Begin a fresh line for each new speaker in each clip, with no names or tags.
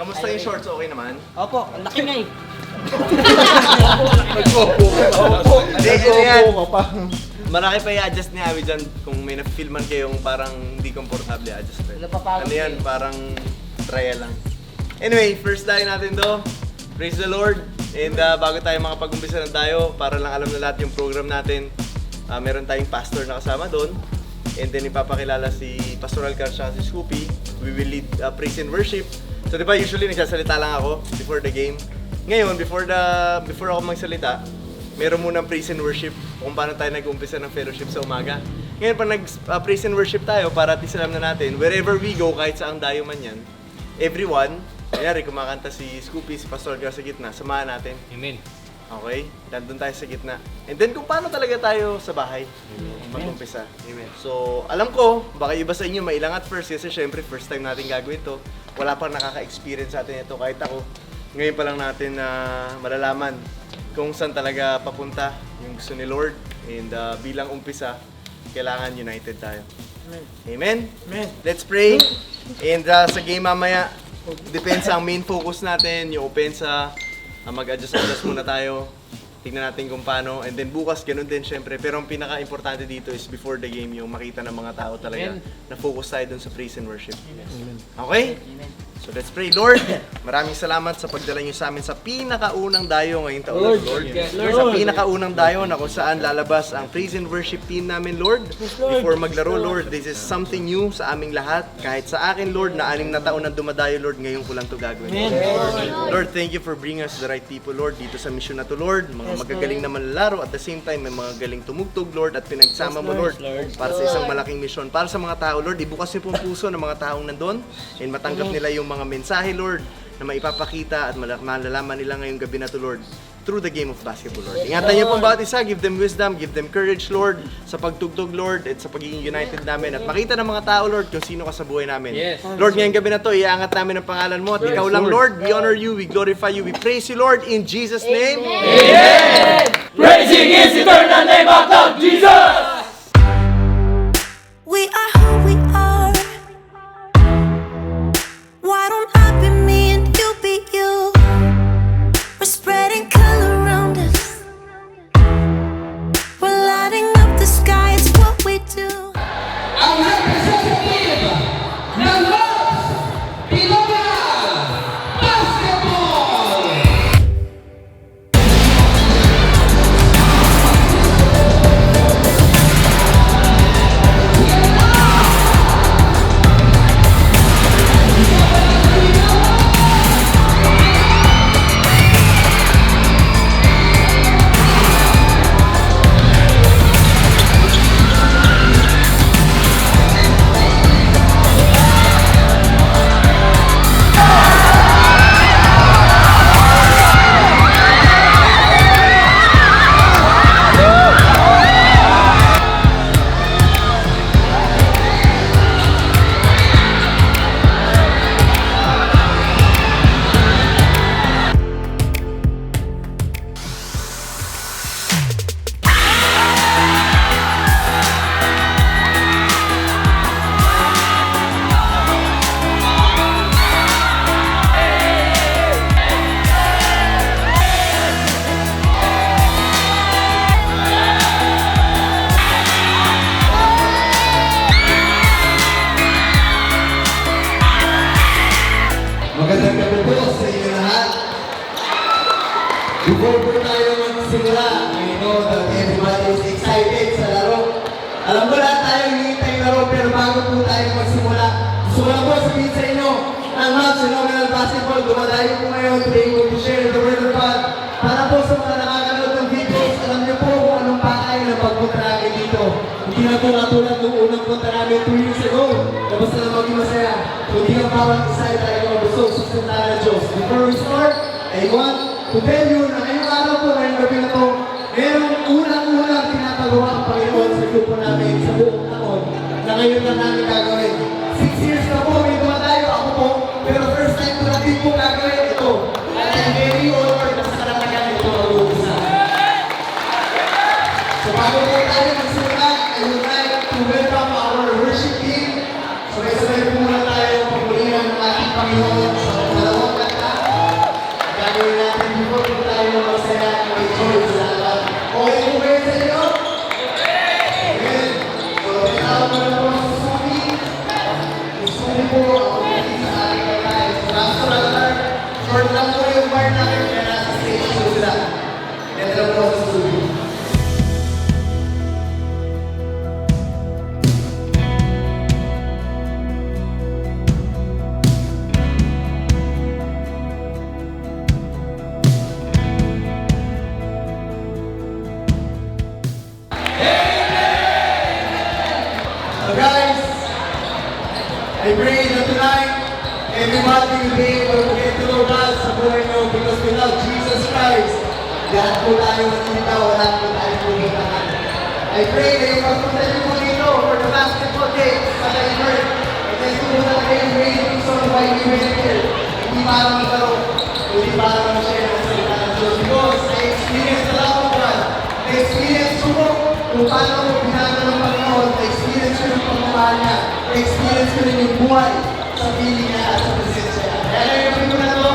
Kamusta yung shorts? Okay naman?
Opo, ang laki nga eh.
Nag-opo ka pa. Marami pa i-adjust ni Abby dyan kung may na-feel man kayong parang hindi komportable, adjust pa. Ano yan, parang trial lang. Anyway, first tayo natin to. Praise the Lord. And bago tayo makapag-umpisa na tayo, para lang alam na lahat yung program natin, meron tayong pastor na kasama doon. And then ipapakilala si Pastoral Car at si Scoopy. We will lead praise and worship. So di ba usually nagsasalita lang ako before the game. Ngayon, before ako magsalita, meron munang praise and worship kung paano tayo nag-umpisa ng fellowship sa umaga. Ngayon, pag nag-praise and worship tayo, para at least alam na natin, wherever we go, kahit saang dayo man yan, everyone, kanyari kumakanta si Scoopy, si Pastor Gar sa gitna, samahan natin.
Amen.
Okay? Nandun tayo sa gitna. And then kung paano talaga tayo sa bahay mag-umpisa.
Amen.
So, alam ko, baka iba sa inyo mailang at first kasi syempre first time natin gagawin to. Wala pang nakaka-experience sa atin ito kahit ako. Ngayon pa lang natin na malalaman kung saan talaga papunta yung gusto ni Lord. And bilang umpisa, kailangan united tayo. Amen? Amen. Let's pray. And sa game mamaya, depends ang main focus natin, yung opensa. Mag-adjust muna tayo. Tingnan natin kung paano. And then bukas, ganun din syempre. Pero ang pinaka-importante dito is before the game, yung makita ng mga tao talaga na focus tayo dun sa praise and worship. Okay? So let's pray. Lord, maraming salamat sa pagdala niyo sa amin sa pinakaunang dayo ngayong taon na Lord. Sa pinakaunang dayo na kung saan lalabas ang praise and worship team namin, Lord. Before maglaro, Lord, this is something new sa aming lahat. Kahit sa akin, Lord, na 6 na taon na dumadayo, Lord, ngayon ko lang ito gagawin. Lord, thank you for bringing us the right people, Lord, dito sa mission na to, Lord. Mga magagaling na manlalaro at the same time, may mga galing tumugtog, Lord, at pinagsama mo, Lord, para sa isang malaking mission. Para sa mga tao, Lord, ibukas niyo po ang puso ng mga taong nandun and matanggap nila yung mga mensahe, Lord, na maipapakita at malalaman nila ngayong gabi na to, Lord, through the game of basketball, Lord. Ingatan niyo po ang bawat isa, give them wisdom, give them courage, Lord, sa pagtugtog, Lord, at sa pagiging united namin, at makita ng mga tao, Lord, kung sino ka sa buhay namin.
Yes.
Lord, ngayong gabi na to, iaangat namin ang pangalan mo, at ikaw lang, Lord, we honor you, we glorify you, we praise you, Lord, in Jesus' name.
Amen. Praising His eternal name of God, Jesus.
We are who we are. Why don't I be me and you be you? We're spreading color around us. We're lighting up the sky, it's what we do.
Ang representative ng Los Pilotas Basketball! Magandang gabi po sa inyo lahat. Before po tayo magsimula, I know that everybody is excited sa laro. Alam ko lahat tayo hihintay yung laro, pero bago po tayo magsimula, gusto ko lang po sabihin sa inyo, ang Mavs Phenomenal Basketball, dumadayo po ngayon to be able to share the word of God. Para po sa mga nakakanood ng videos, alam niyo po kung anong pakay ng pagpunta namin dito. Hindi na po katulad ng unang punta namin 2 years ago, na basta na maging masaya. Kundi ang bawat isa ay talagang busog sa salita ng Diyos. Before we start, I want to tell you na ngayong araw po, ngayong gabi na to, merong unang-unang pinapagawa ang Panginoon sa grupo namin sa buong taon na ngayon lang namin gagawin. 6 years na po, may dumadayo ako po, pero first time ko natin po gagawin ito. At I'm very honored na sa karatagan ito mag-uusa. So bago po tayo magsimula, I would like to welcome our worship team. So sabay-sabay po muna tayo pagpulihan ng ating Panginoon sa pangalawang Short lang po yung bar namin, kaya nasa stage po sila. Ganda lang po sa studio. So guys, I pray that tonight, everybody will be able to get to know God sa buhay nyo because without Jesus Christ, lahat po tayo matita, wala po tayo pumuntahan. I pray na yung pagpunta nyo po dito for the basketball game sa Timer. Ito yung pumunta kayo yung main reason why we went here. Hindi para maglaro, hindi para mag-share ng salita ng Diyos. Because I experienced the love of God. I experienced ko po kung paano ko binago ng Panginoon. I experience ko yung pagmamahal niya. I experience ko rin yung buhay sa piling niya at sa presensya niya. Kaya ngayon ko na to,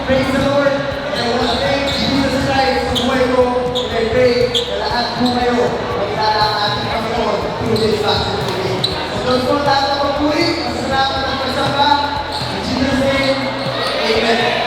praise the Lord. And I want to thank Jesus Christ sa buhay ko. And I pray na lahat po kayo magkilala ang ating Panginoon through this basketball game. So doon po lahat ng pagpuri, masalamat at masamba. In Jesus' name, Amen.